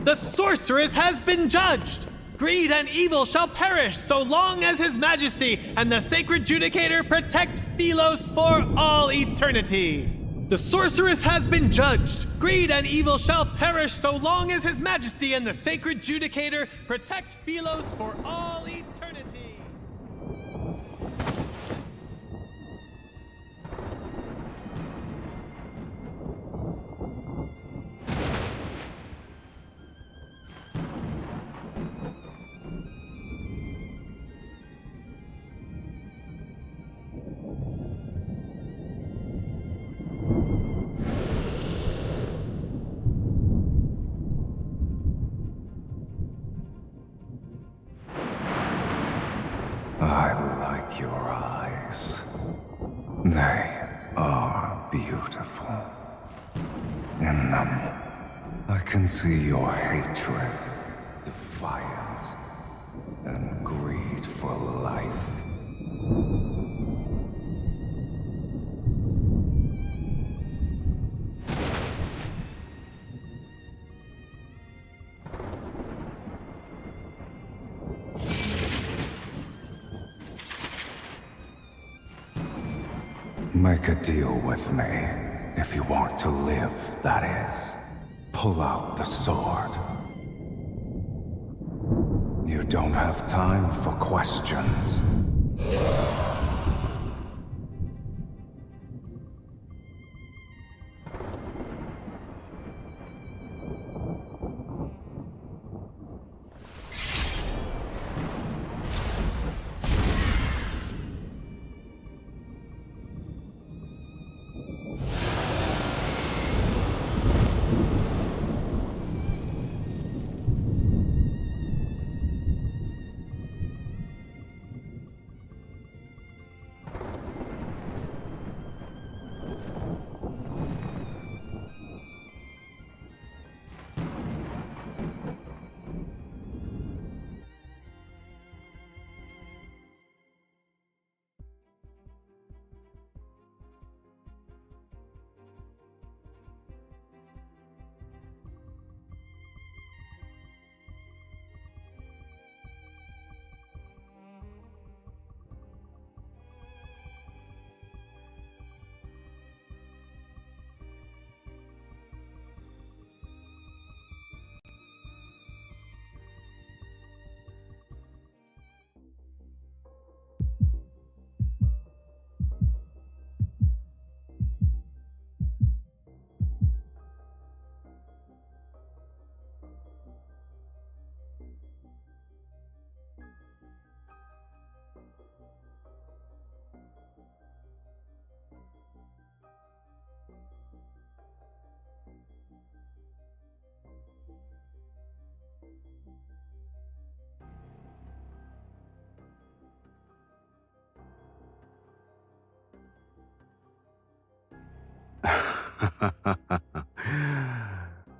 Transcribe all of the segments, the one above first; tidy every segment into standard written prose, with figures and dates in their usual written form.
The sorceress has been judged! Greed and evil shall perish so long as His Majesty and the Sacred Judicator protect Sylus for all eternity! The sorceress has been judged! Greed and evil shall perish so long as His Majesty and the Sacred Judicator protect Sylus for all eternity! I like your eyes. They are beautiful. In them, I can see your hatred, defiance, and greed for life. Make a deal with me, if you want to live, that is. Pull out the sword. You don't have time for questions.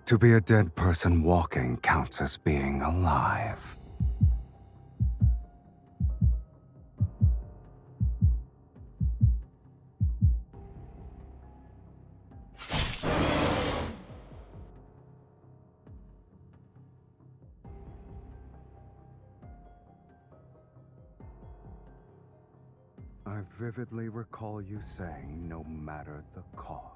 To be a dead person walking counts as being alive. I vividly recall you saying, no matter the cost.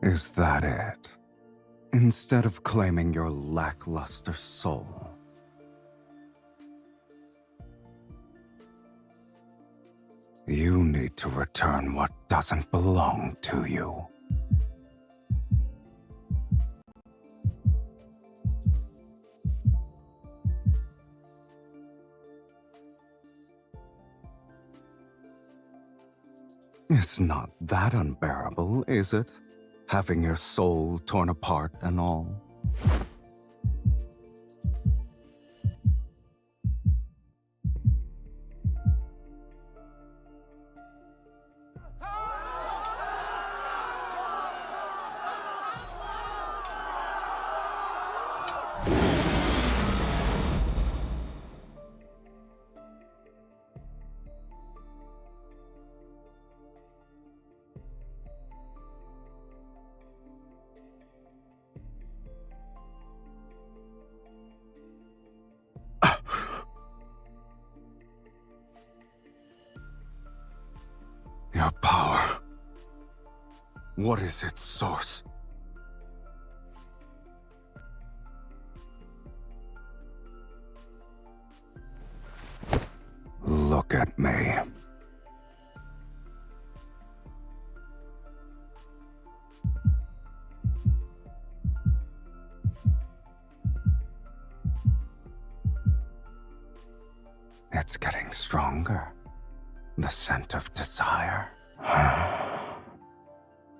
Is that it? Instead of claiming your lackluster soul. You need to return what doesn't belong to you. It's not that unbearable, is it? having your soul torn apart and all. Your power. What is its source? Look at me. It's getting stronger. The scent of desire.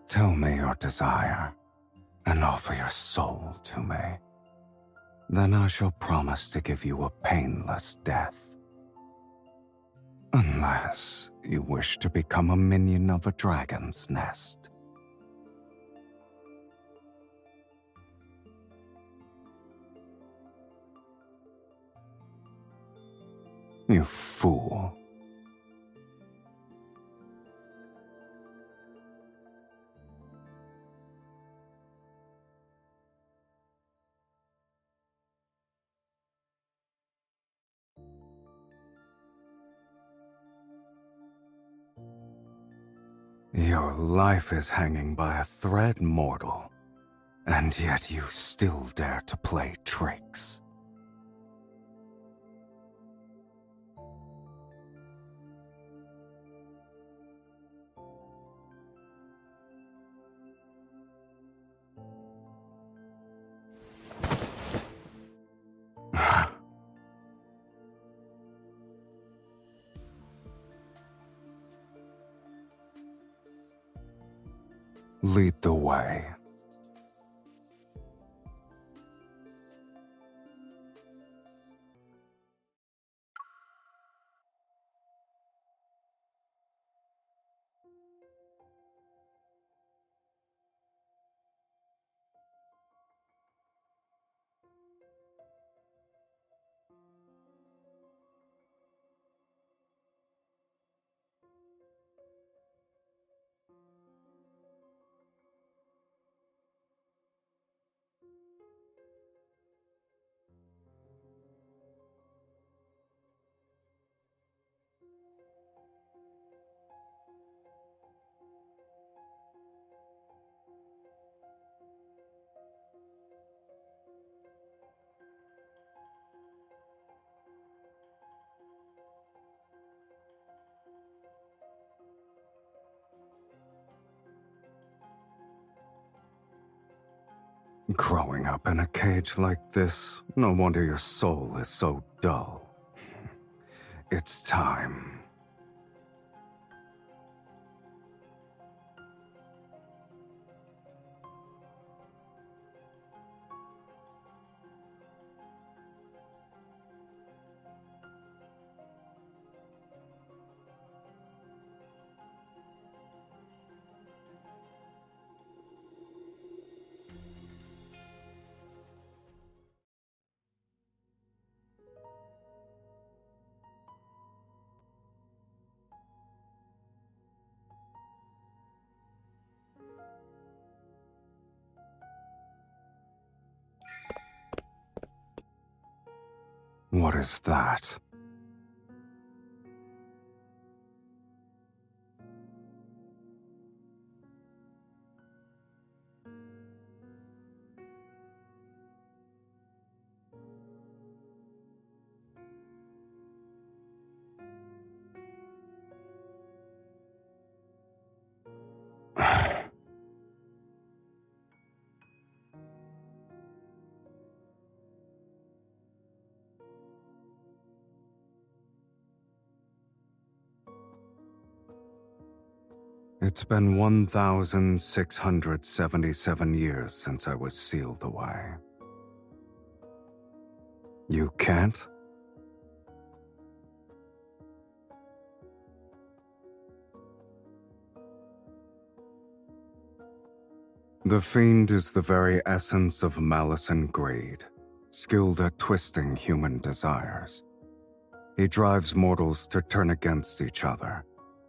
Tell me your desire, and offer your soul to me. Then I shall promise to give you a painless death. Unless you wish to become a minion of a dragon's nest. You fool. Your life is hanging by a thread, mortal, and yet you still dare to play tricks. Lead the way. Growing up in a cage like this, no wonder your soul is so dull. It's time. What is that? It's been 1,677 years since I was sealed away. You can't? The Fiend is the very essence of malice and greed, skilled at twisting human desires. He drives mortals to turn against each other,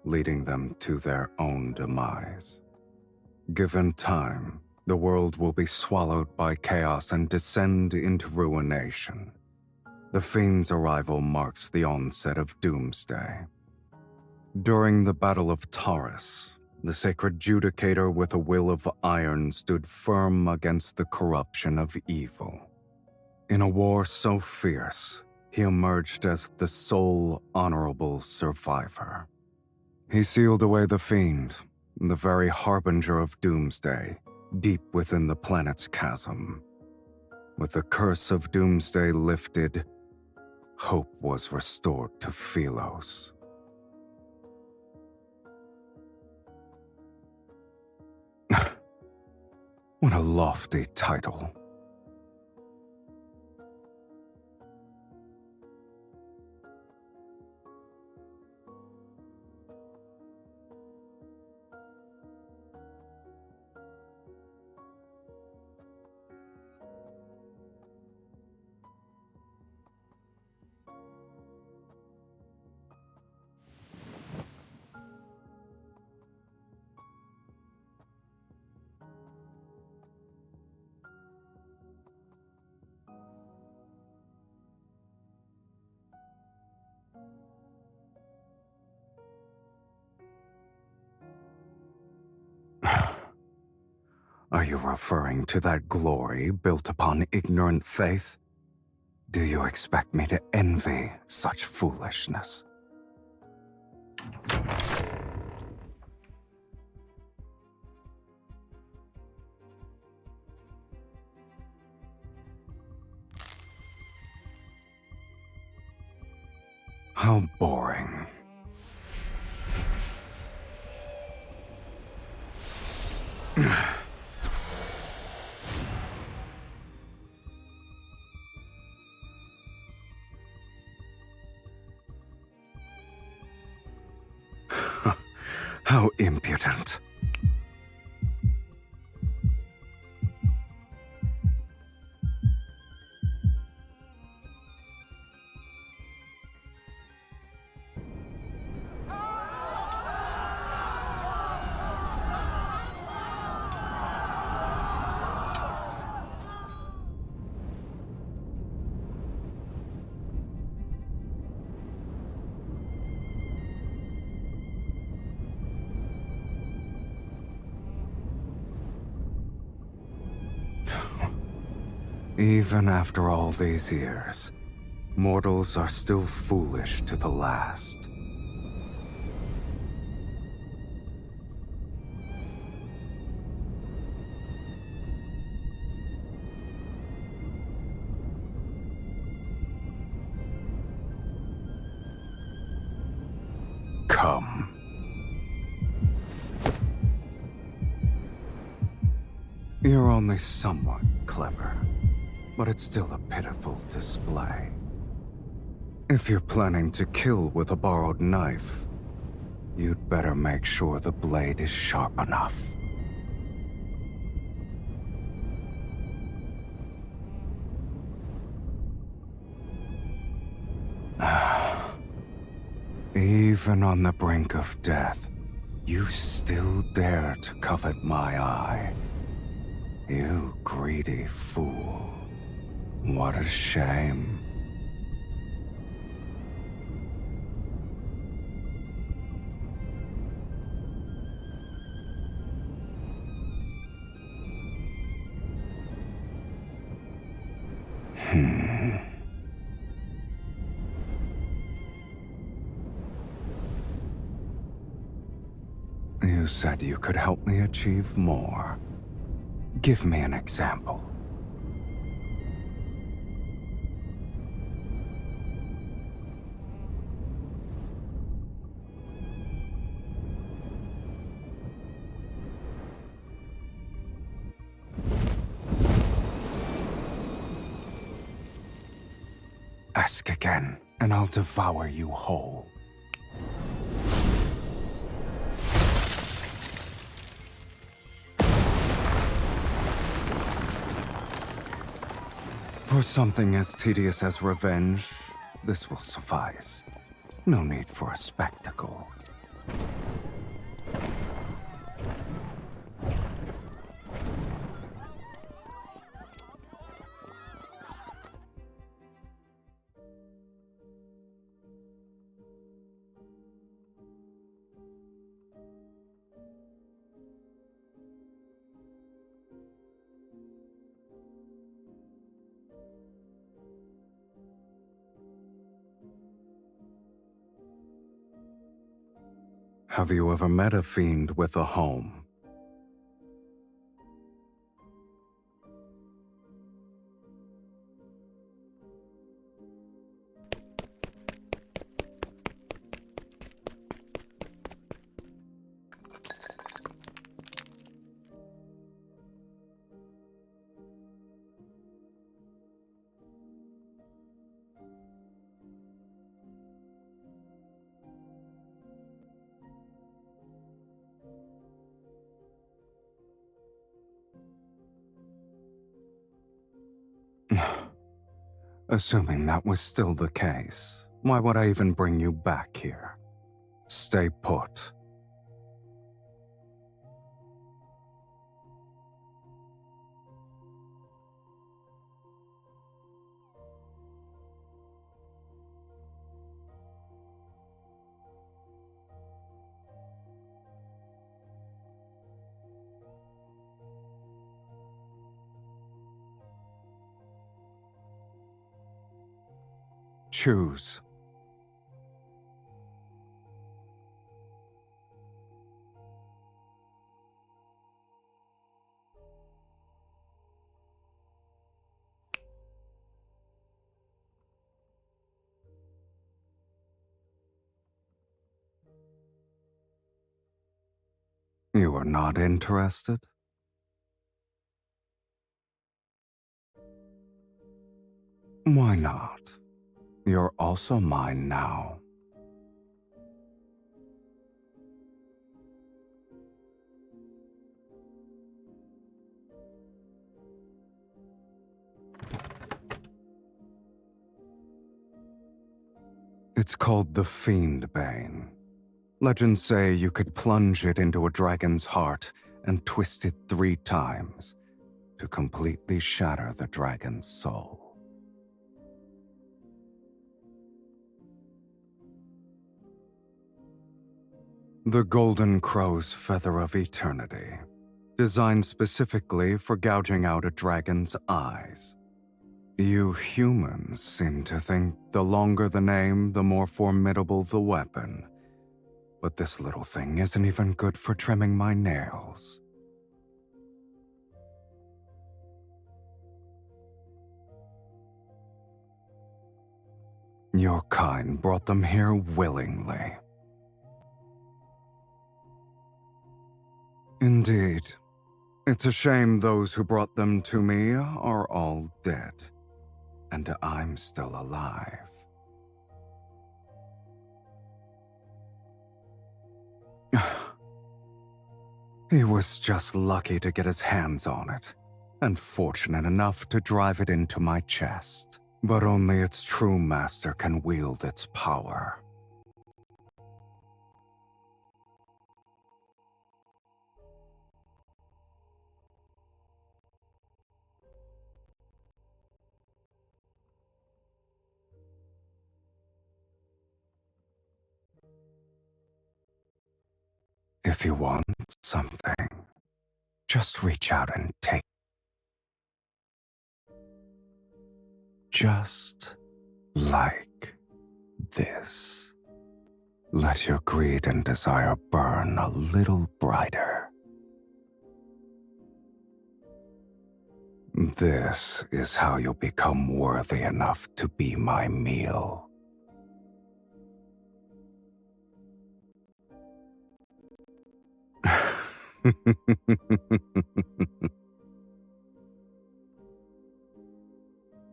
leading them to their own demise. Given time, the world will be swallowed by chaos and descend into ruination. The Fiend's arrival marks the onset of Doomsday. During the Battle of Taurus, the sacred judicator with a will of iron stood firm against the corruption of evil. In a war so fierce, he emerged as the sole honorable survivor. He sealed away the Fiend, the very harbinger of Doomsday, deep within the planet's chasm. With the curse of Doomsday lifted, hope was restored to Sylus. What a lofty title. Are you referring to that glory built upon ignorant faith? Do you expect me to envy such foolishness? How boring. How impudent. Even after all these years, mortals are still foolish to the last. Come. You're only somewhat clever, but it's still a pitiful display. If you're planning to kill with a borrowed knife, you'd better make sure the blade is sharp enough. Even on the brink of death, you still dare to covet my eye. You greedy fool. What a shame. You said you could help me achieve more. Give me an example. Ask again, and I'll devour you whole. For something as tedious as revenge, this will suffice. No need for a spectacle. Have you ever met a fiend with a home? Assuming that was still the case, why would I even bring you back here? Stay put. Choose. You are not interested? Why not? You're also mine now. It's called the Fiend Bane. Legends say you could plunge it into a dragon's heart and twist it 3 times to completely shatter the dragon's soul. The Golden Crow's Feather of Eternity, designed specifically for gouging out a dragon's eyes. You humans seem to think the longer the name, the more formidable the weapon. But this little thing isn't even good for trimming my nails. Your kind brought them here willingly. Indeed. It's a shame those who brought them to me are all dead, and I'm still alive. He was just lucky to get his hands on it, and fortunate enough to drive it into my chest. But only its true master can wield its power. If you want something, just reach out and take. Just like this. Let your greed and desire burn a little brighter. This is how you'll become worthy enough to be my meal.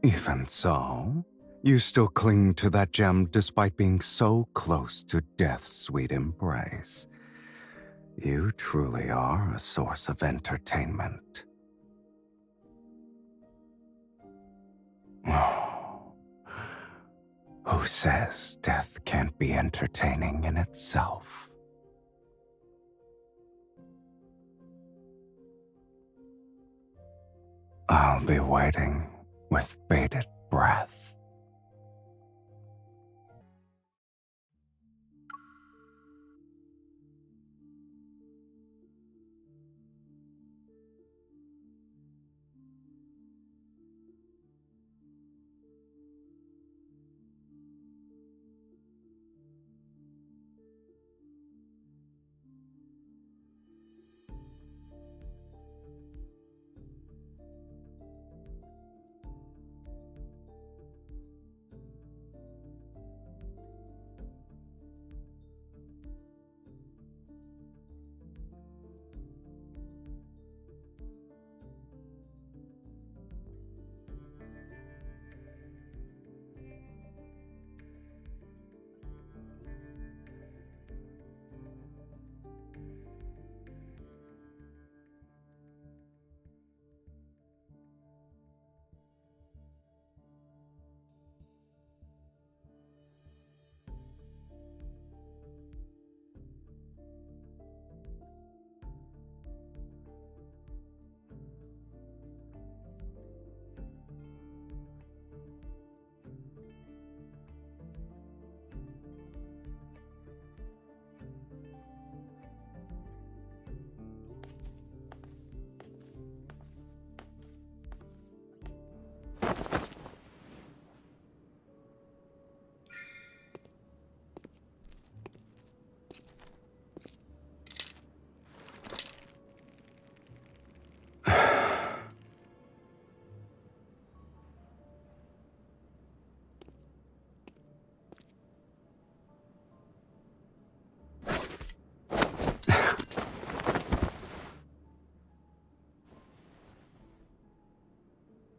Even so, You still cling to that gem despite being so close to death's sweet embrace. You truly are a source of entertainment. Oh, who says death can't be entertaining in itself? I'll be waiting with bated breath.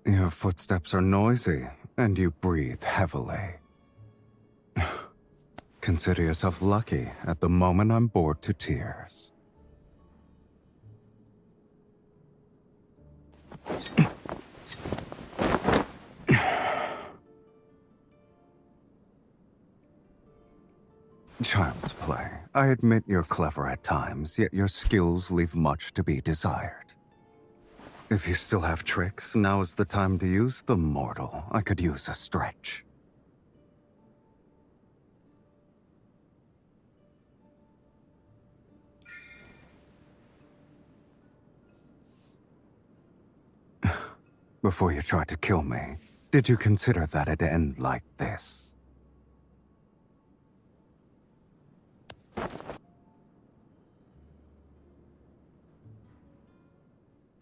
Your footsteps are noisy, and you breathe heavily. Consider yourself lucky. At the moment, I'm bored to tears. Child's play. I admit you're clever at times, yet your skills leave much to be desired. If you still have tricks, now is the time to use them, mortal. I could use a stretch. Before you tried to kill me, did you consider that it'd end like this?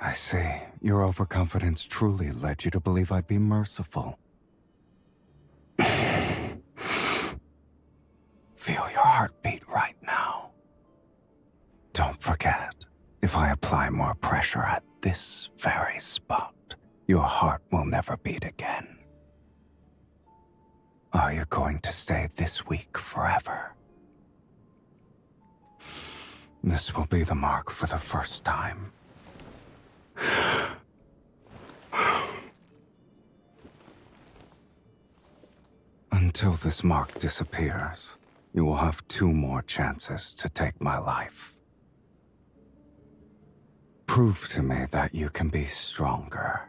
I see. Your overconfidence truly led you to believe I'd be merciful. Feel your heartbeat right now. Don't forget, if I apply more pressure at this very spot, your heart will never beat again. Are you going to stay this weak forever? This will be the mark for the first time. Until this mark disappears, you will have 2 more chances to take my life. Prove to me that you can be stronger.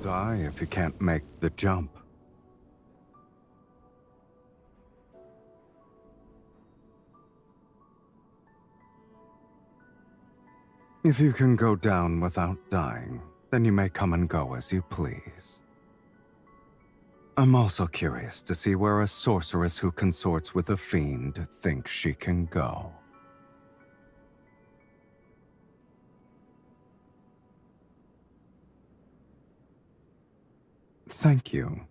die if you can't make the jump. If you can go down without dying, then you may come and go as you please. I'm also curious to see where a sorceress who consorts with a fiend thinks she can go. Thank you.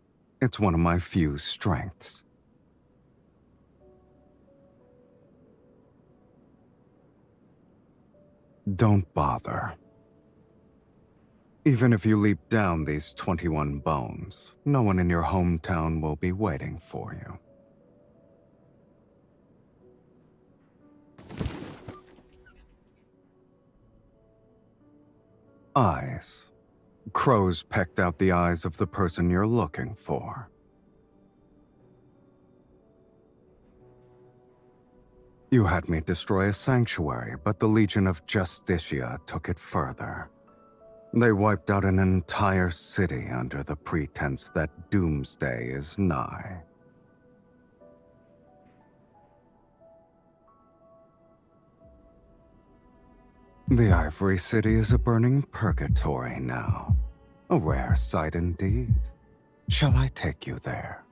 It's one of my few strengths. Don't bother. Even if you leap down these 21 bones, no one in your hometown will be waiting for you. Eyes. Crows pecked out the eyes of the person you're looking for. You had me destroy a sanctuary, but the Legion of Justicia took it further. They wiped out an entire city under the pretense that doomsday is nigh. The Ivory City is a burning purgatory now. A rare sight indeed. Shall I take you there?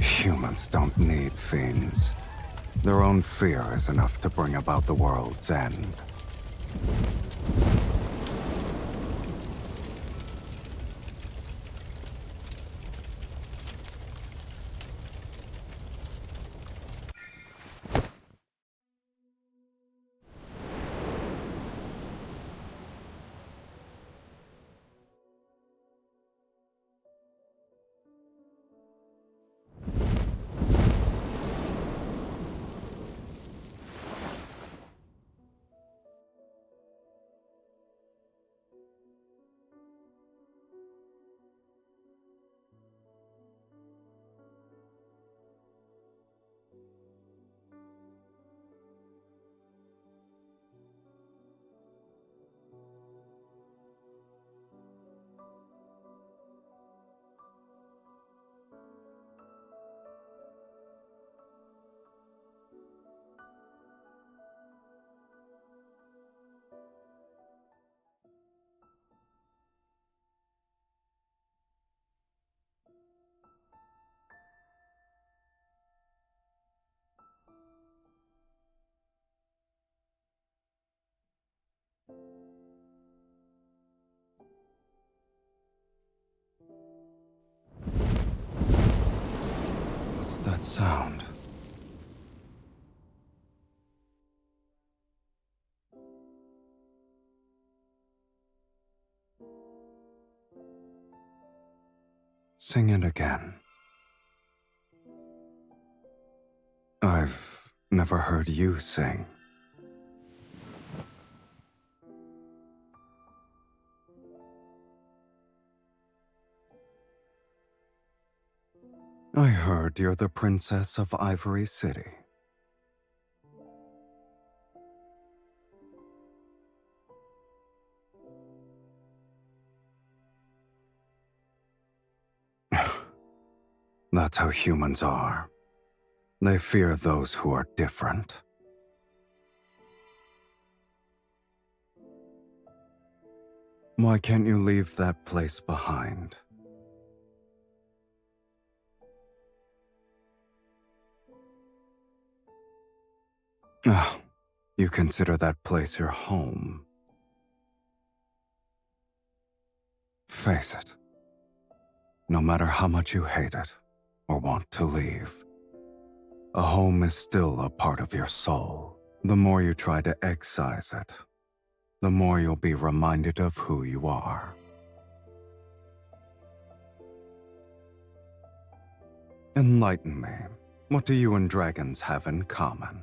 Humans don't need fiends. Their own fear is enough to bring about the world's end. What's that sound? Sing it again. I've never heard you sing. I heard you're the Princess of Ivory City. That's how humans are. They fear those who are different. Why can't you leave that place behind? Oh, you consider that place your home. Face it. No matter how much you hate it or want to leave, a home is still a part of your soul. The more you try to excise it, the more you'll be reminded of who you are. Enlighten me. What do you and dragons have in common?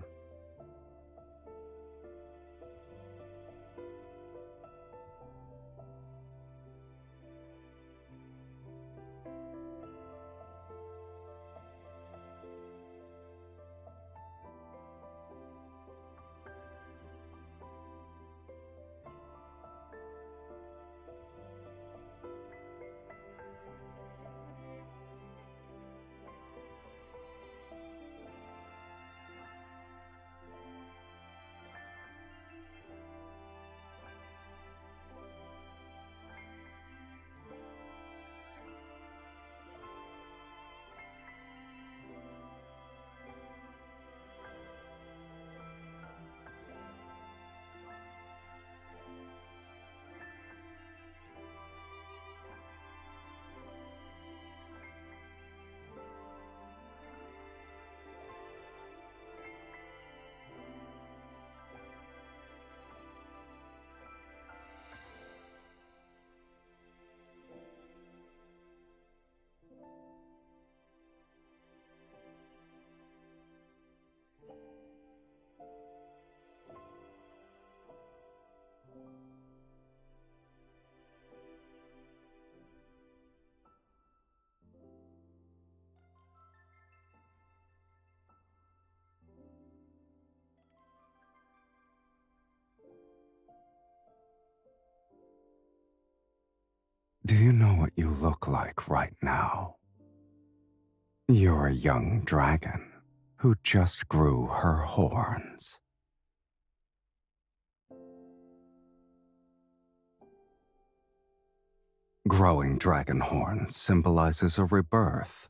Do you know what you look like right now? You're a young dragon who just grew her horns. Growing dragon horns symbolizes a rebirth.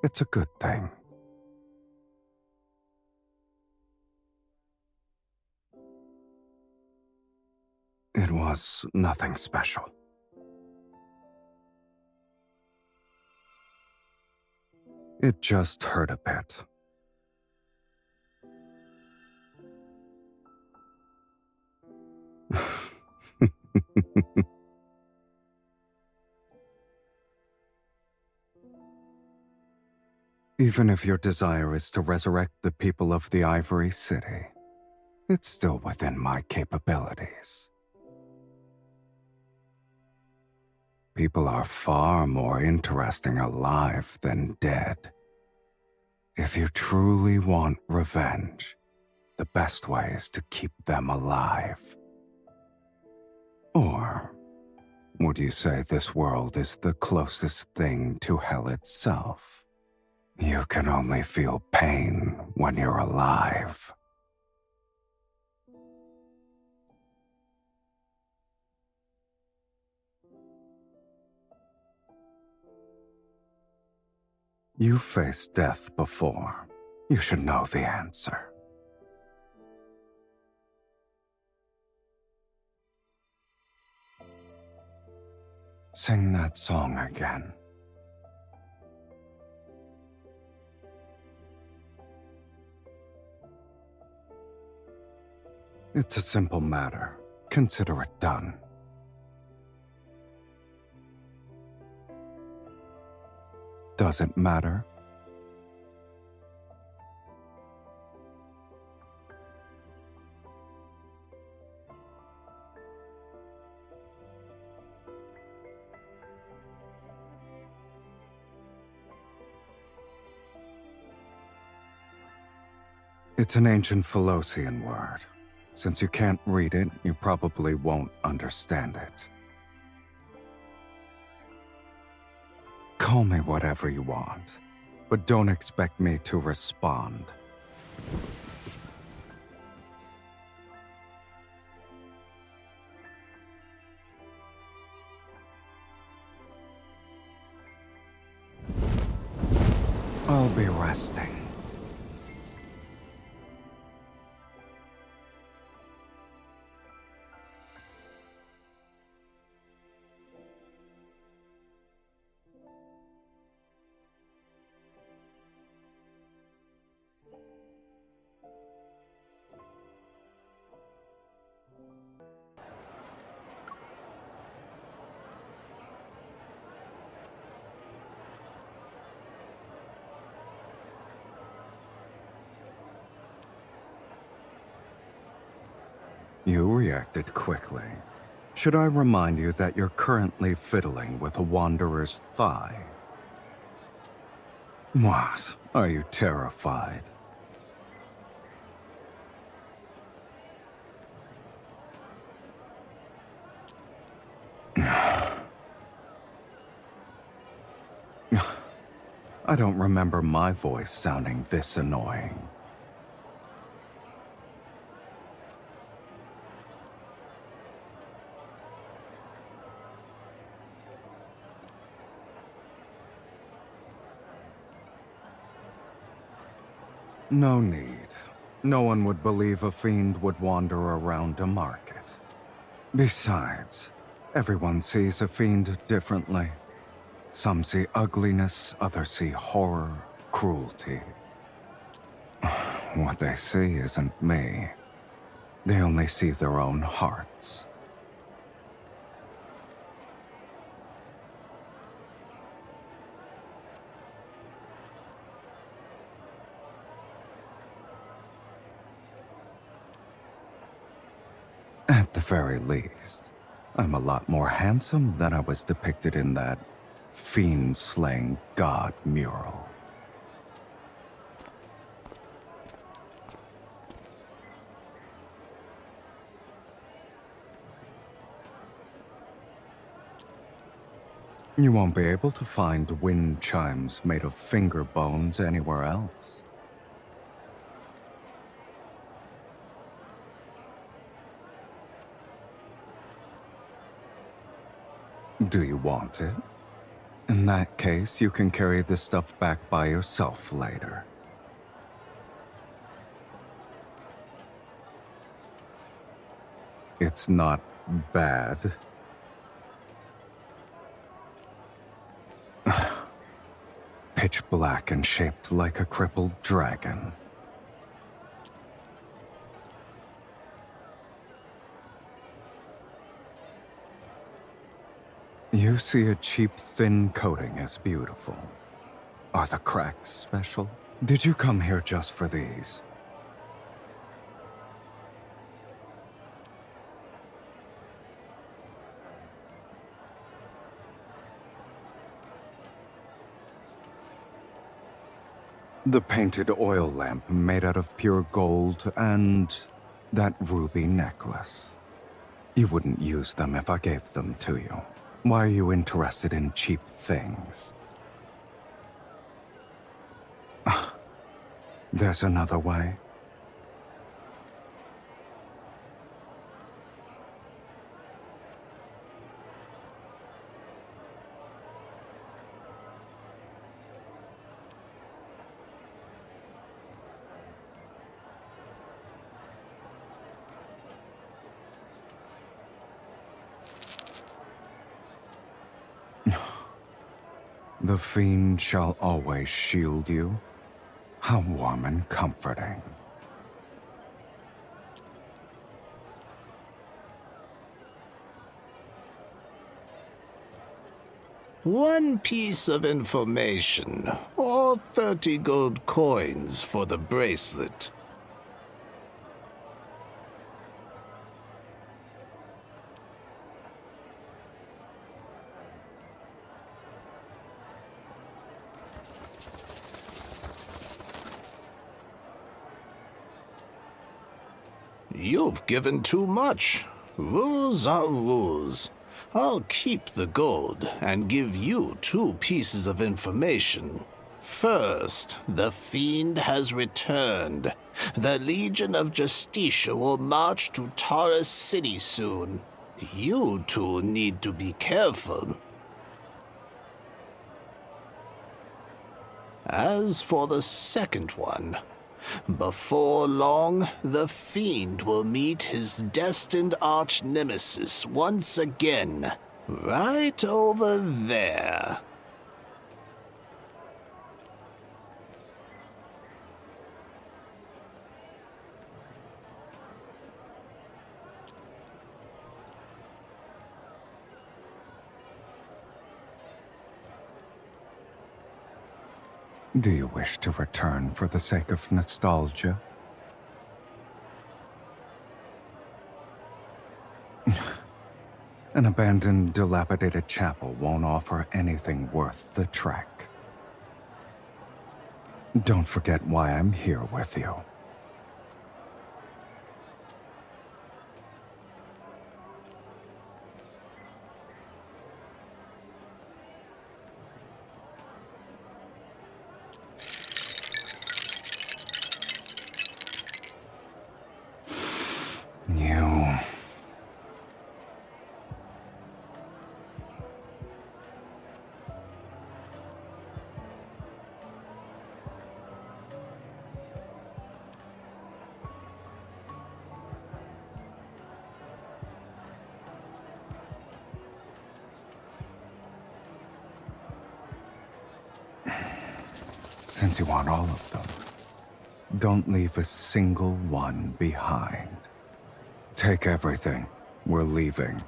It's a good thing. It was nothing special. It just hurt a bit. Even if your desire is to resurrect the people of the Ivory City, it's still within my capabilities. People are far more interesting alive than dead. If you truly want revenge, the best way is to keep them alive. Or would you say this world is the closest thing to hell itself? You can only feel pain when you're alive. You faced death before. You should know the answer. Sing that song again. It's a simple matter. Consider it done. Does it matter? It's an ancient Philosian word. Since you can't read it, you probably won't understand it. Call me whatever you want, but don't expect me to respond. I'll be resting. You reacted quickly. Should I remind you that you're currently fiddling with a wanderer's thigh? What? Are you terrified? I don't remember my voice sounding this annoying. No need. No one would believe a fiend would wander around a market. Besides, everyone sees a fiend differently. Some see ugliness, others see horror, cruelty. What they see isn't me. They only see their own hearts. At the very least, I'm a lot more handsome than I was depicted in that fiend-slaying god mural. You won't be able to find wind chimes made of finger bones anywhere else. Do you want it? In that case, you can carry this stuff back by yourself later. It's not bad. Pitch black and shaped like a crippled dragon. You see a cheap, thin coating as beautiful. Are the cracks special? Did you come here just for these? The painted oil lamp made out of pure gold and that ruby necklace. You wouldn't use them if I gave them to you. Why are you interested in cheap things? There's another way. The fiend shall always shield you. How warm and comforting. One piece of information, or 30 gold coins for the bracelet. You've given too much. Rules are rules. I'll keep the gold and give you 2 pieces of information. First, the fiend has returned. The Legion of Justicia will march to Taurus City soon. You two need to be careful. As for the second one, before long, the fiend will meet his destined arch-nemesis once again, right over there. Do you wish to return for the sake of nostalgia? An abandoned, dilapidated chapel won't offer anything worth the trek. Don't forget why I'm here with you. You... Since you want all of them, don't leave a single one behind. Take everything. We're leaving.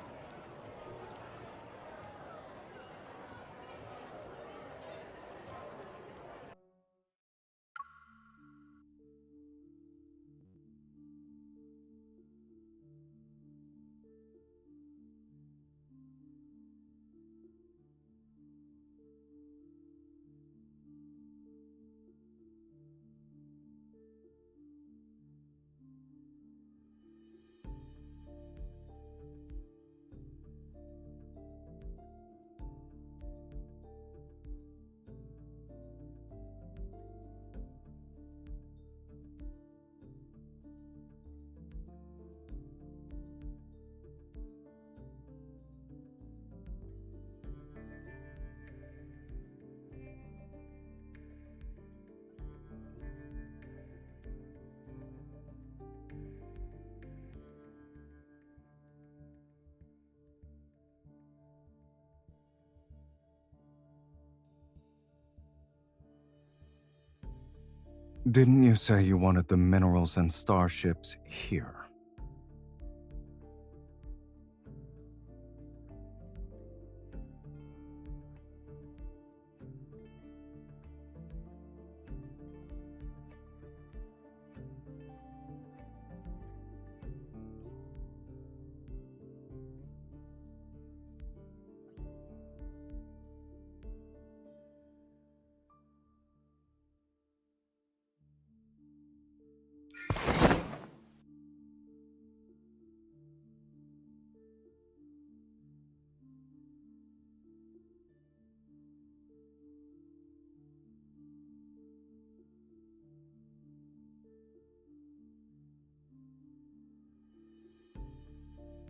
Didn't you say you wanted the minerals and starships here?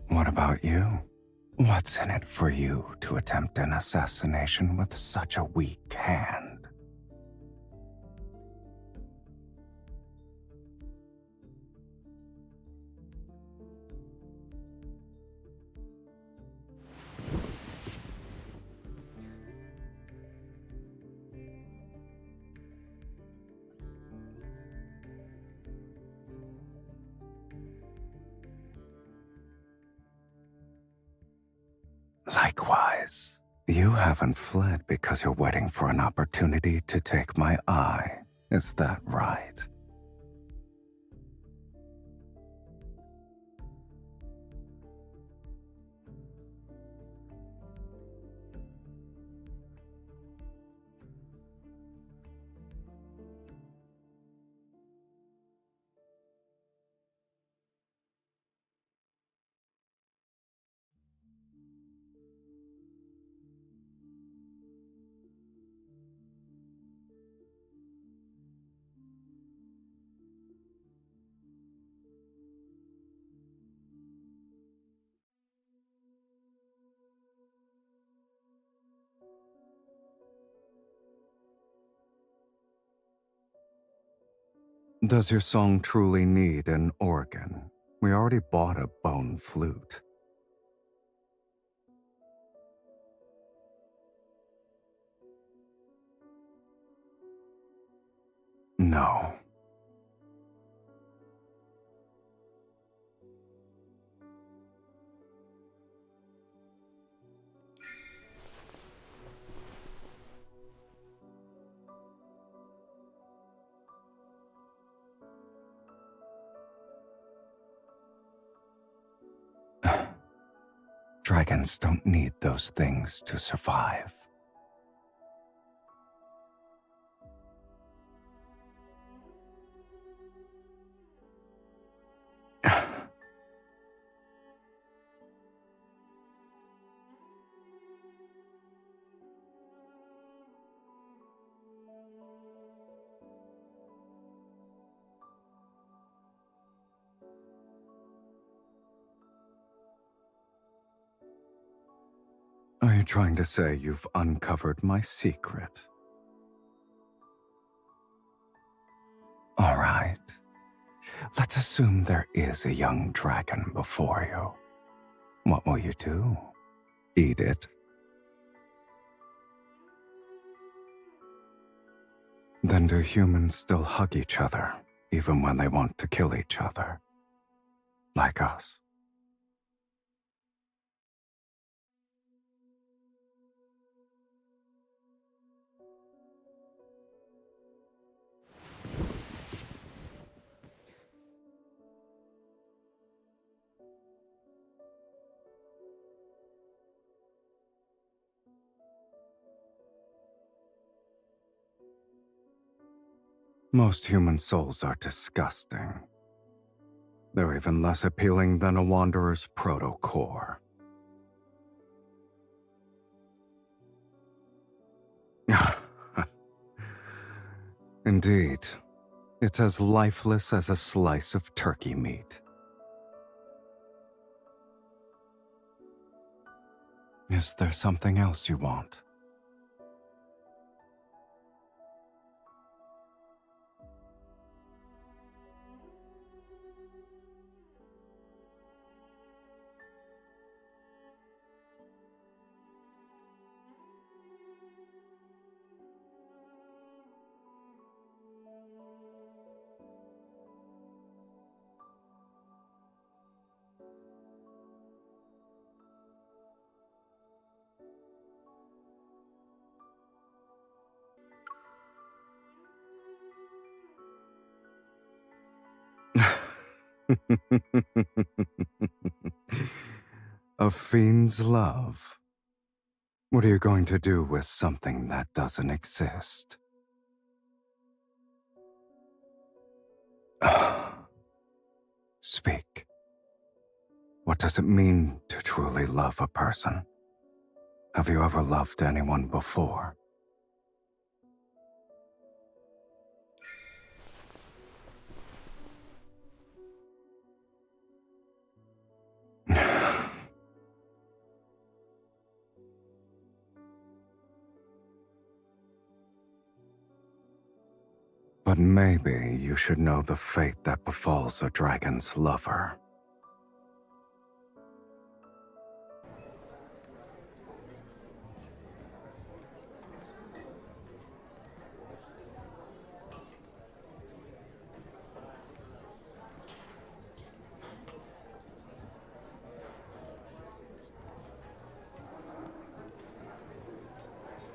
What about you? What's in it for you to attempt an assassination with such a weak hand? Likewise, you haven't fled because you're waiting for an opportunity to take my eye. Is that right? Does your song truly need an organ? We already bought a bone flute. No. Dragons don't need those things to survive. Are you trying to say you've uncovered my secret? All right. Let's assume there is a young dragon before you. What will you do? Eat it? Then do humans still hug each other, even when they want to kill each other? Like us? Most human souls are disgusting. They're even less appealing than a wanderer's proto-core. Indeed, it's as lifeless as a slice of turkey meat. Is there something else you want? A fiend's love. What are you going to do with something that doesn't exist? Speak. What does it mean to truly love a person? Have you ever loved anyone before? But maybe you should know the fate that befalls a dragon's lover.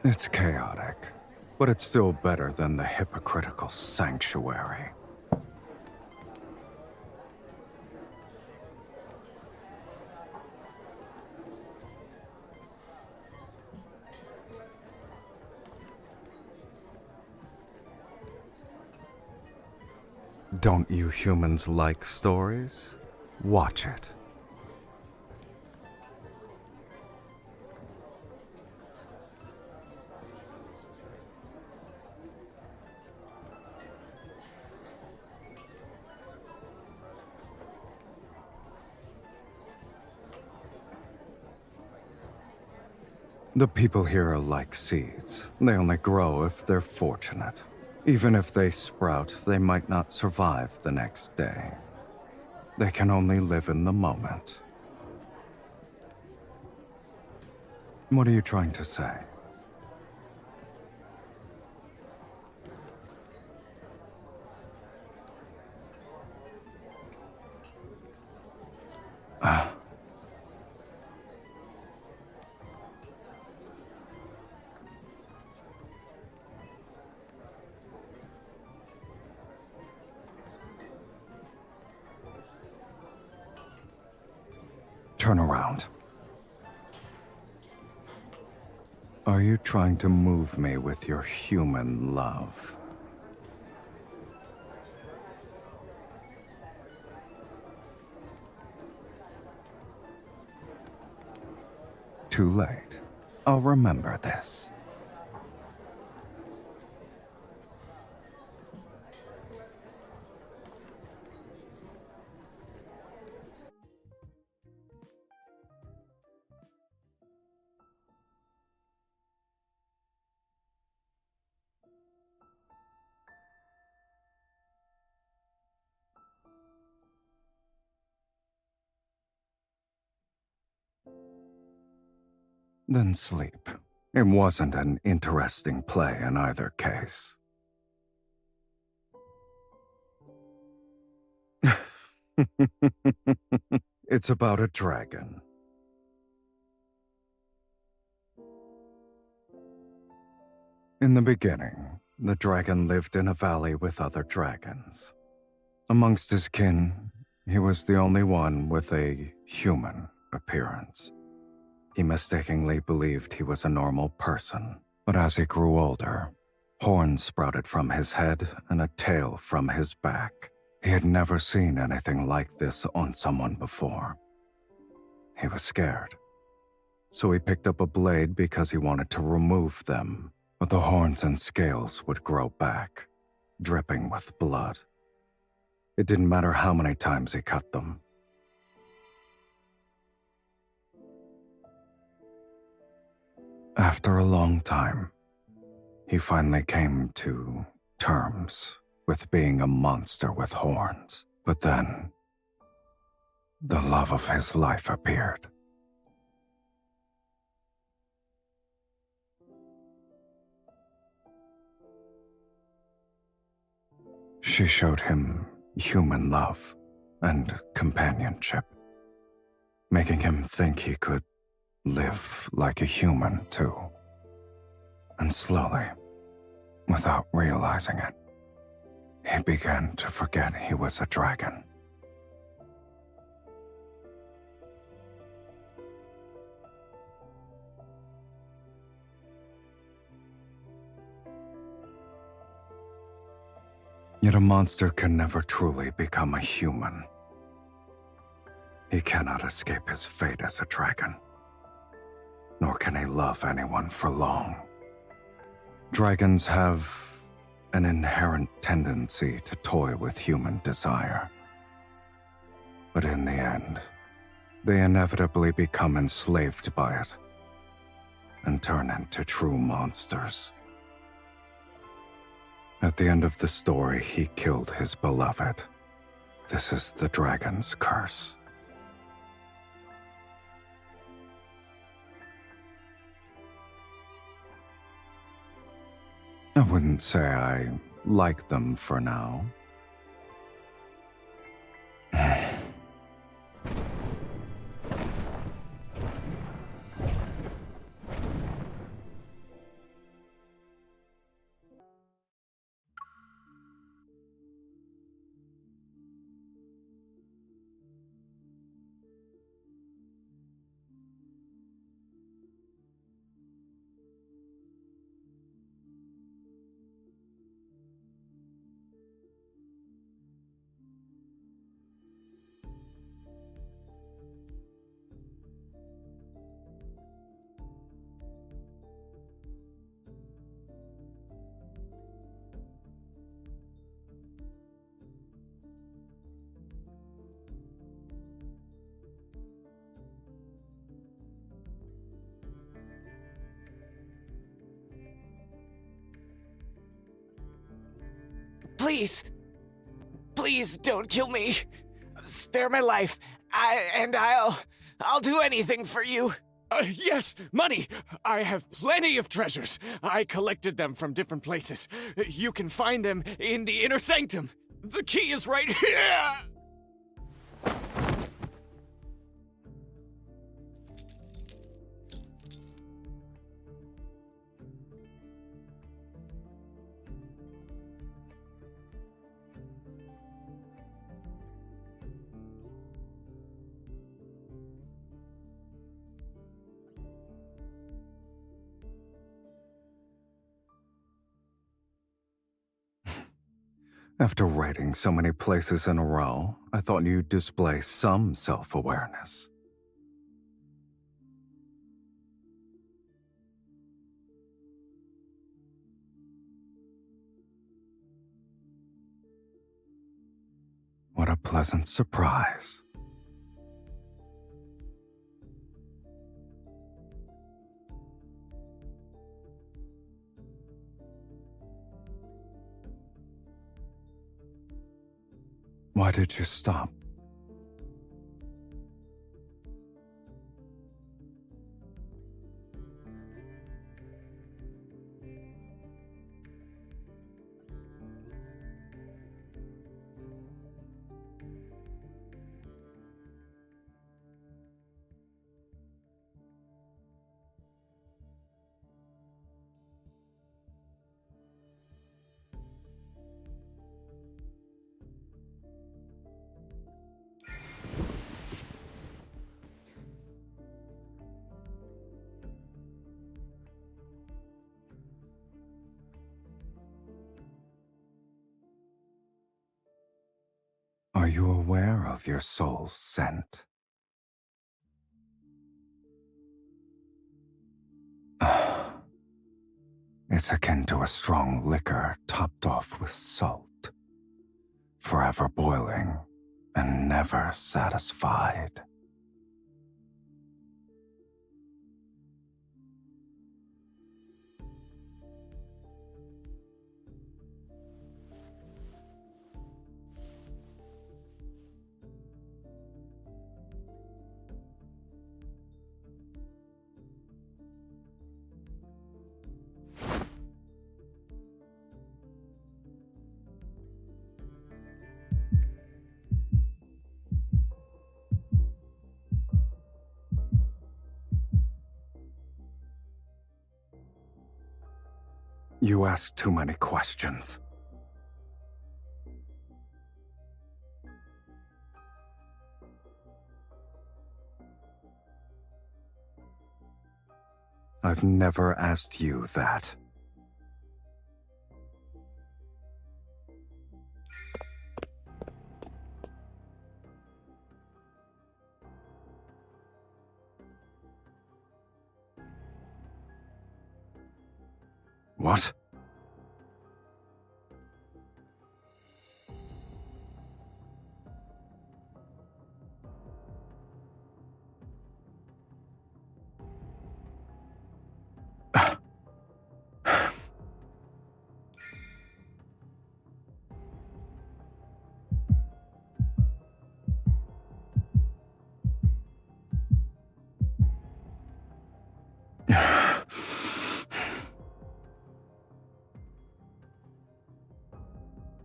It's chaotic, but it's still better than the hypocritical sanctuary. Don't you humans like stories? Watch it. The people here are like seeds. They only grow if they're fortunate. Even if they sprout, they might not survive the next day. They can only live in the moment. What are you trying to say? Turn around. Are you trying to move me with your human love? Too late. I'll remember this. Then sleep. It wasn't an interesting play in either case. It's about a dragon. In the beginning, the dragon lived in a valley with other dragons. Amongst his kin, he was the only one with a human appearance. He mistakenly believed he was a normal person, but as he grew older, horns sprouted from his head and a tail from his back. He had never seen anything like this on someone before. He was scared, so he picked up a blade because he wanted to remove them, but the horns and scales would grow back, dripping with blood. It didn't matter how many times he cut them. After a long time, he finally came to terms with being a monster with horns. But then, the love of his life appeared. She showed him human love and companionship, making him think he could live like a human too. And slowly, without realizing it, he began to forget he was a dragon. Yet a monster can never truly become a human. He cannot escape his fate as a dragon, nor can he love anyone for long. Dragons have an inherent tendency to toy with human desire. But in the end, they inevitably become enslaved by it and turn into true monsters. At the end of the story, he killed his beloved. This is the dragon's curse. I wouldn't say I like them for now. Please. Please don't kill me. Spare my life. I'll do anything for you. Yes, money! I have plenty of treasures. I collected them from different places. You can find them in the inner sanctum. The key is right here! After raiding so many places in a row, I thought you'd display some self-awareness. What a pleasant surprise. Why did you stop? Are you aware of your soul's scent? It's akin to a strong liquor topped off with salt, forever boiling and never satisfied. You ask too many questions. I've never asked you that. What?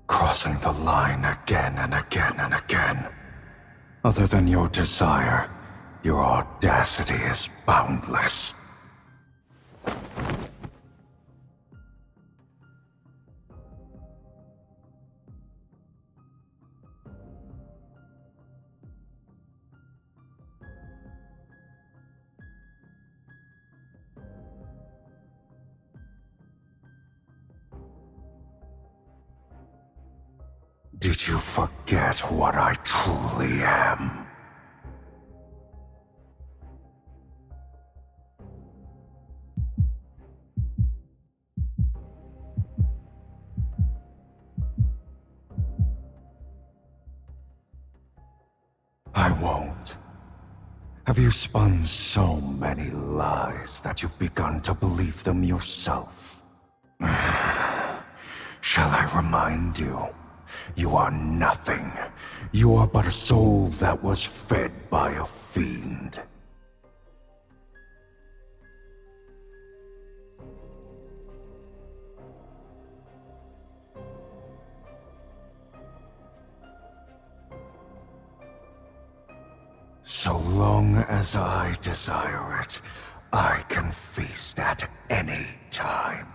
Crossing the line again and again and again. Other than your desire, your audacity is boundless. Did you forget what I truly am? I won't. Have you spun so many lies that you've begun to believe them yourself? Shall I remind you? You are nothing. You are but a soul that was fed by a fiend. So long as I desire it, I can feast at any time.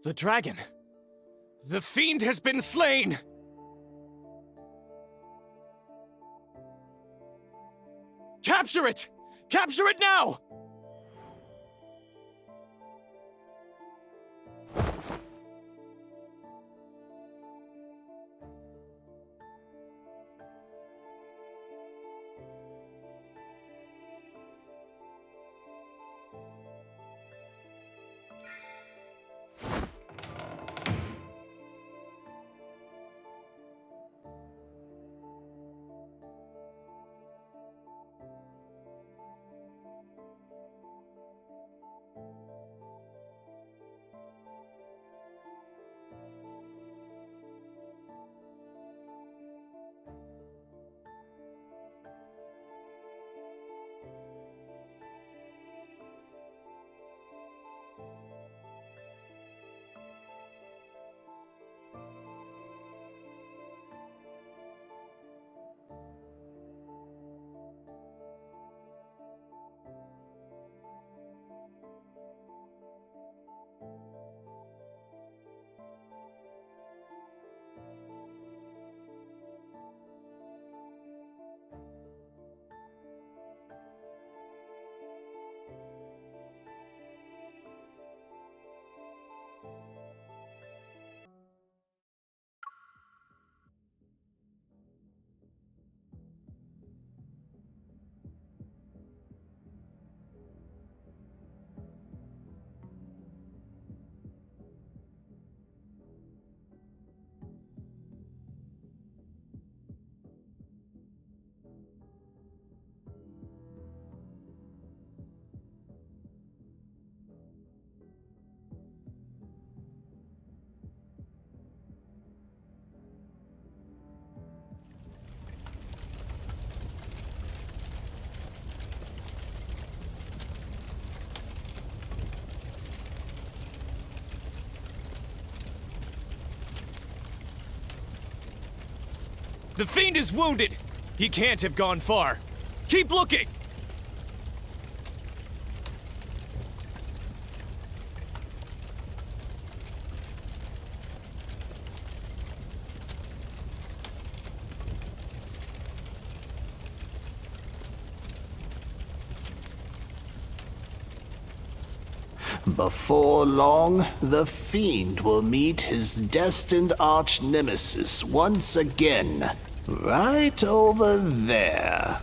The dragon. The fiend has been slain! Capture it! Capture it now! The fiend is wounded! He can't have gone far. Keep looking! Before long, the fiend will meet his destined arch-nemesis once again, right over there.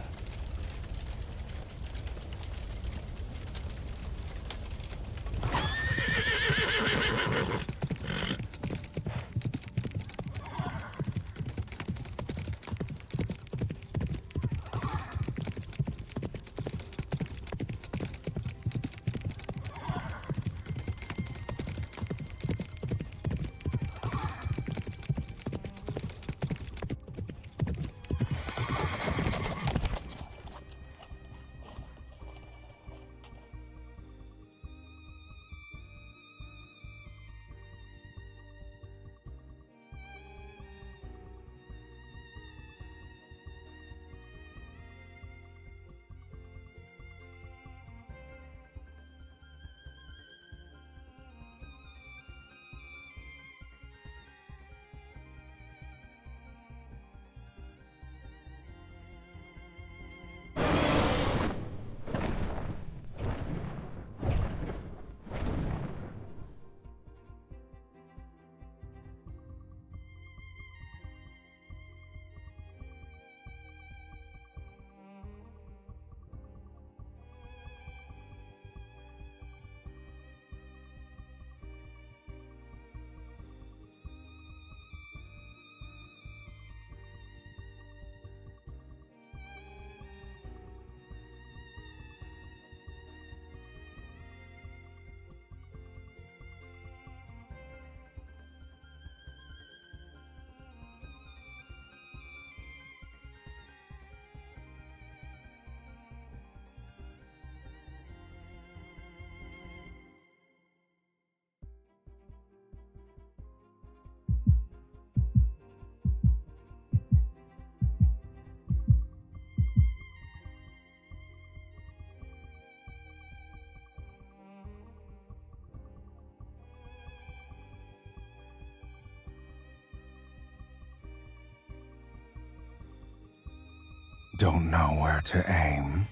Don't know where to aim?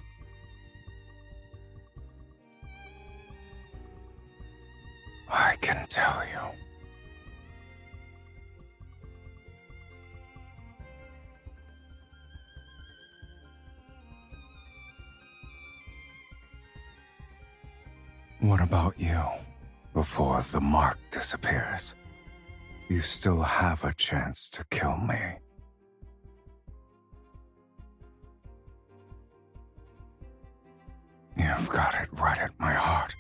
I can tell you. What about you? Before the mark disappears, you still have a chance to kill me. You've got it right at my heart.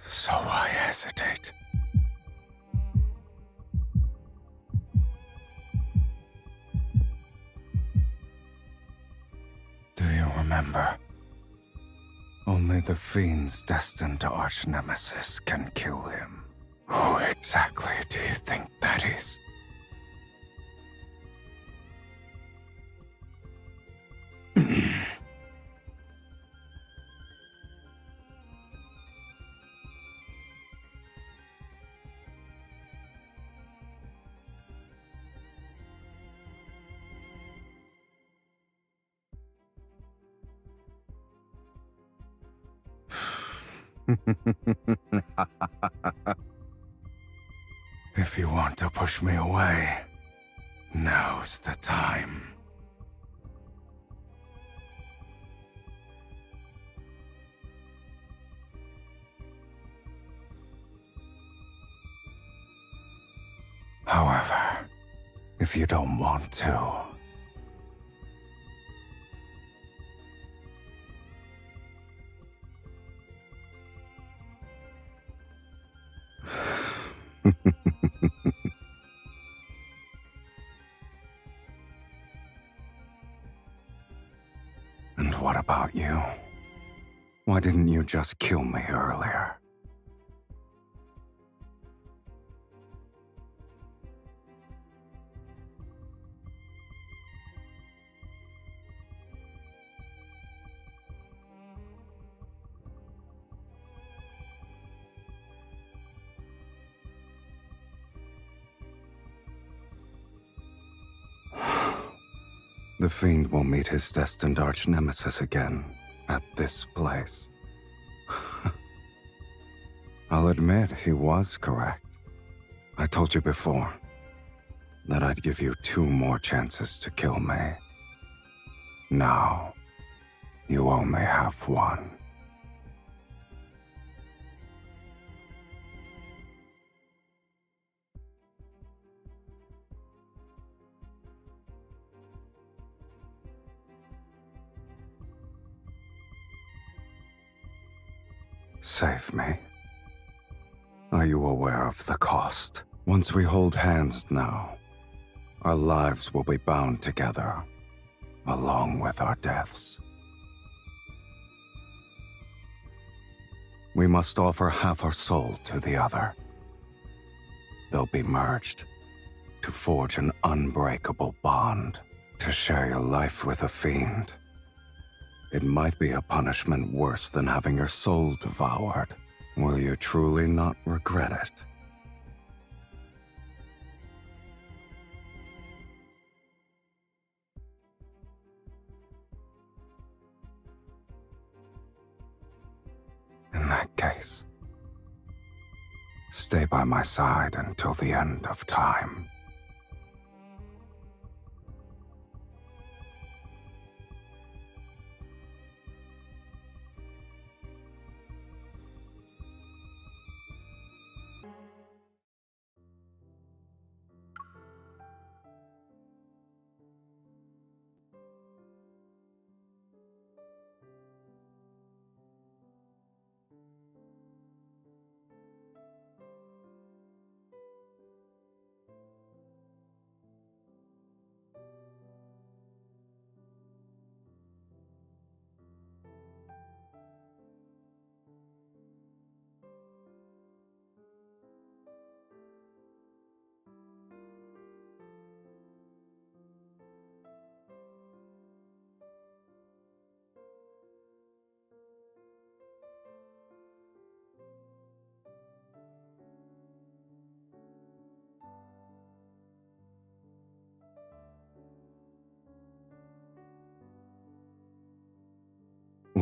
So I hesitate. Do you remember? Only the fiend's destined arch-nemesis can kill him. Who exactly do you think that is? If you want to push me away, now's the time. However, if you don't want to, and what about you? Why didn't you just kill me earlier? The fiend will meet his destined arch-nemesis again, at this place. I'll admit he was correct. I told you before that I'd give you 2 more chances to kill me. Now, you only have 1. Save me. Are you aware of the cost? Once we hold hands now, our lives will be bound together, along with our deaths. We must offer half our soul to the other. They'll be merged to forge an unbreakable bond. To share your life with a fiend, it might be a punishment worse than having your soul devoured. Will you truly not regret it? In that case, stay by my side until the end of time.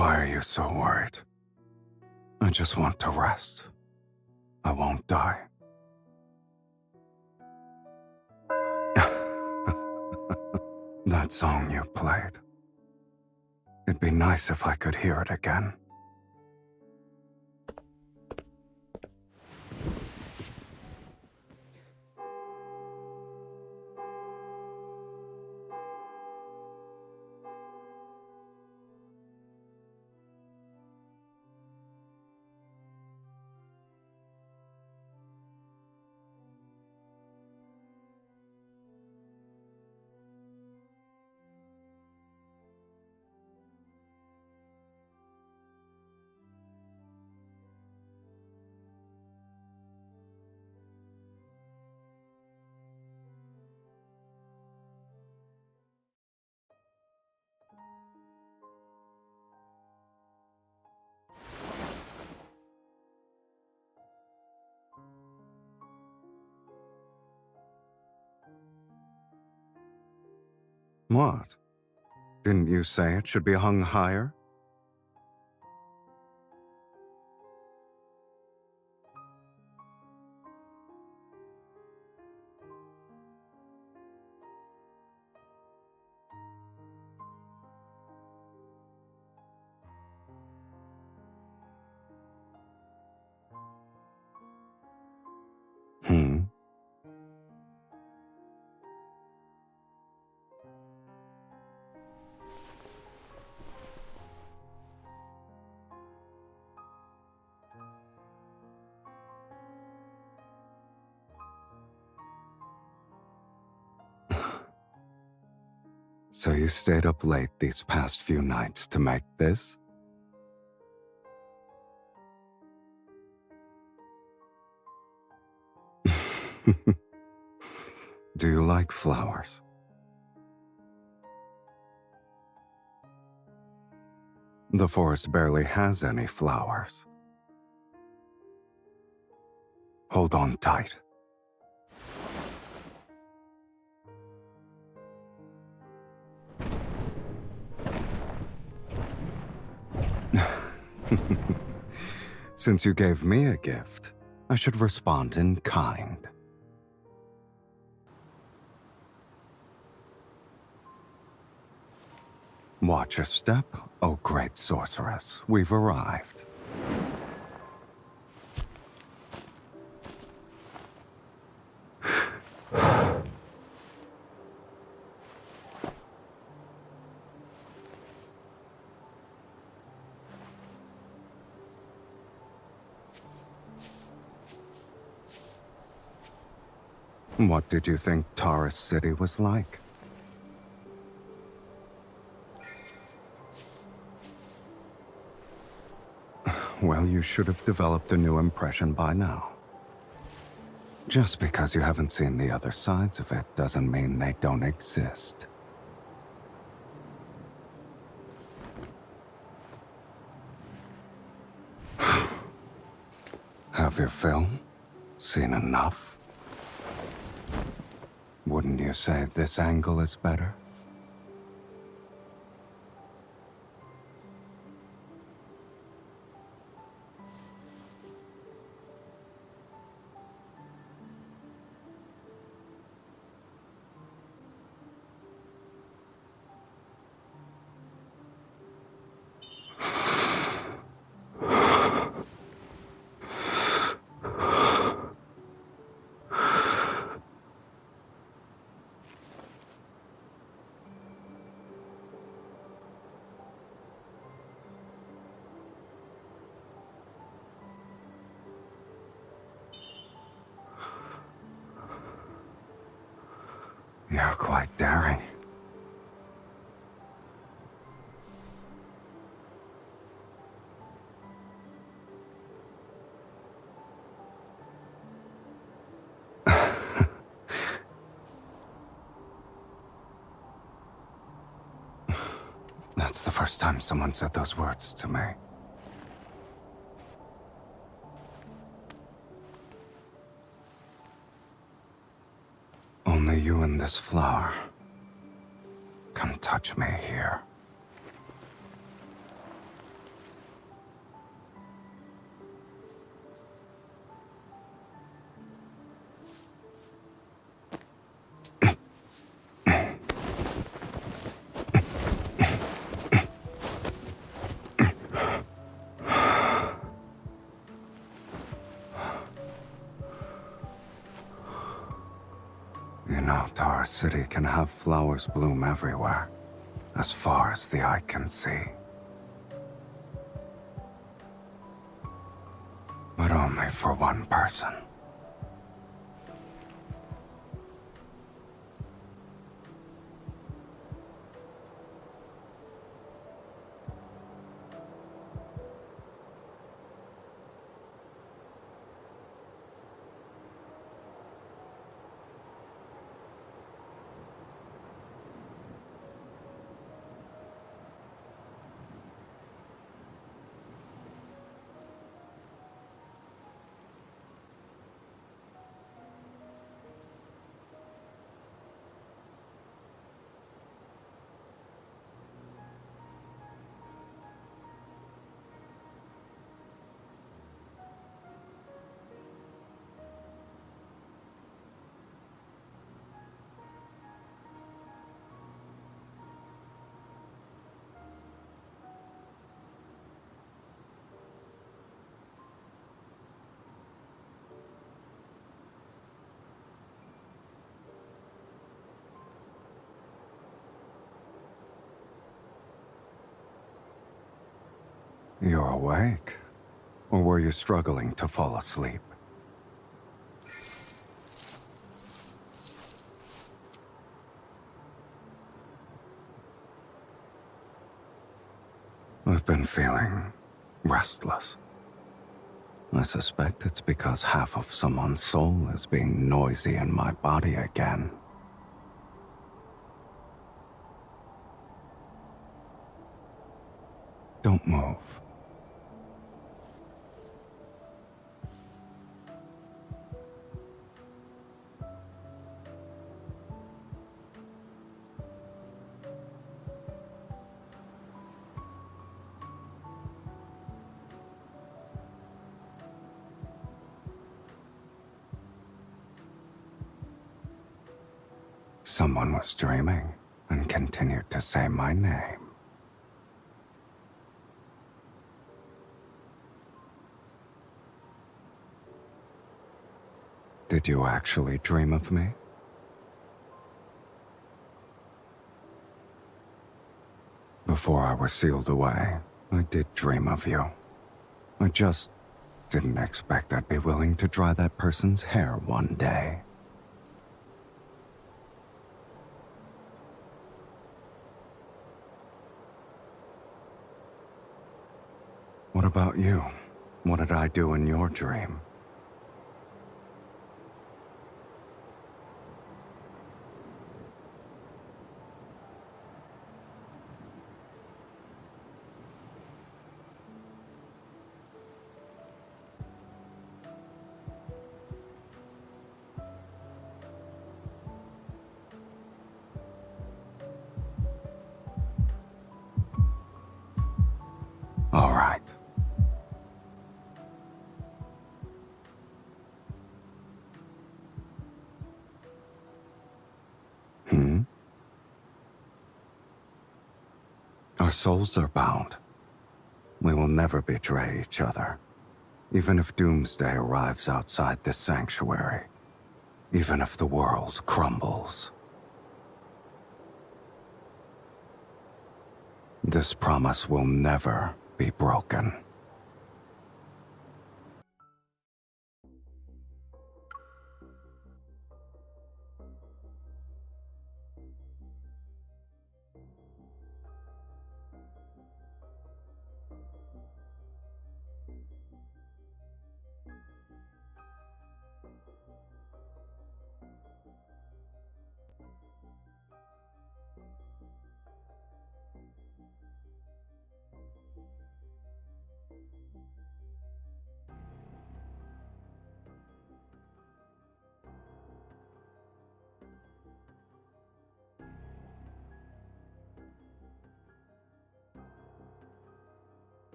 Why are you so worried? I just want to rest. I won't die. That song you played. It'd be nice if I could hear it again. What? Didn't you say it should be hung higher? Hmm? So you stayed up late these past few nights to make this? Do you like flowers? The forest barely has any flowers. Hold on tight. Since you gave me a gift, I should respond in kind. Watch your step, oh great sorceress. We've arrived. What did you think Taurus City was like? Well, you should have developed a new impression by now. Just because you haven't seen the other sides of it doesn't mean they don't exist. Have your fill? Seen enough? Wouldn't you say this angle is better? You're quite daring. That's the first time someone said those words to me. Only you and this flower can touch me here. out our city can have flowers bloom everywhere, as far as the eye can see. But only for one person. You're awake? Or were you struggling to fall asleep? I've been feeling restless. I suspect it's because half of someone's soul is being noisy in my body again. Don't move. Someone was dreaming and continued to say my name. Did you actually dream of me? Before I was sealed away, I did dream of you. I just didn't expect I'd be willing to dry that person's hair one day. What about you? What did I do in your dream? All right. Our souls are bound. We will never betray each other, even if doomsday arrives outside this sanctuary, even if the world crumbles. This promise will never be broken.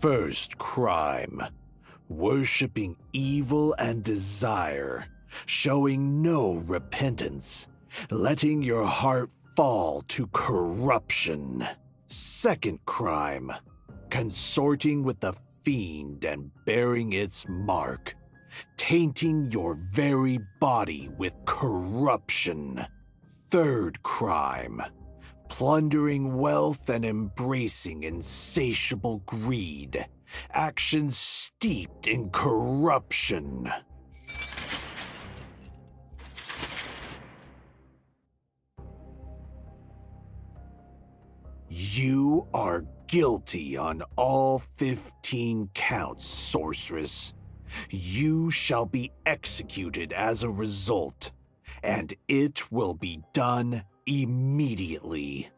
First crime. Worshipping evil and desire, showing no repentance, letting your heart fall to corruption. Second crime. Consorting with the fiend and bearing its mark, tainting your very body with corruption. Third crime. Plundering wealth and embracing insatiable greed, actions steeped in corruption. You are guilty on all 15 counts, sorceress. You shall be executed as a result, and it will be done immediately.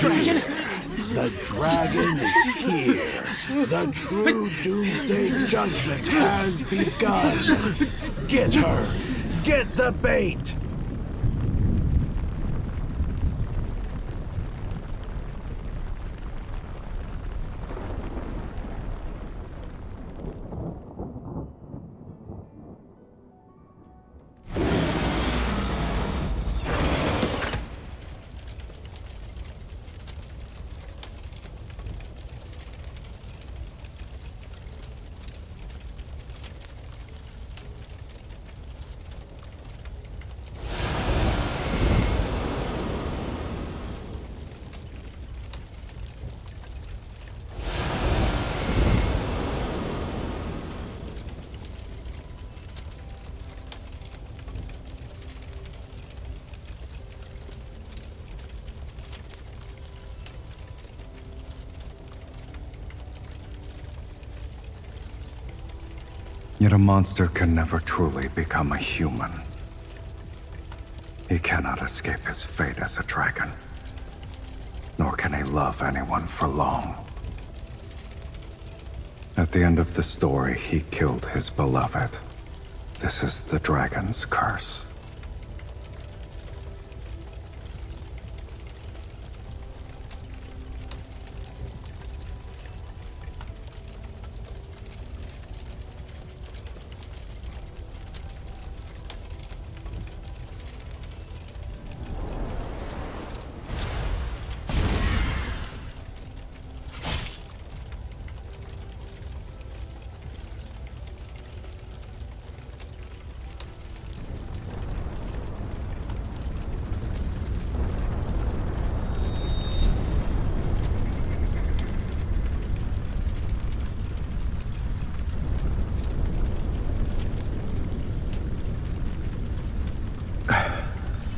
The dragon is here. The true doomsday judgment has begun. Get her. Get the bait. Yet a monster can never truly become a human. He cannot escape his fate as a dragon, nor can he love anyone for long. At the end of the story, he killed his beloved. This is the dragon's curse.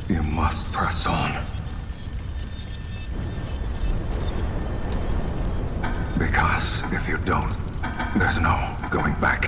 You must press on. Because if you don't, there's no going back.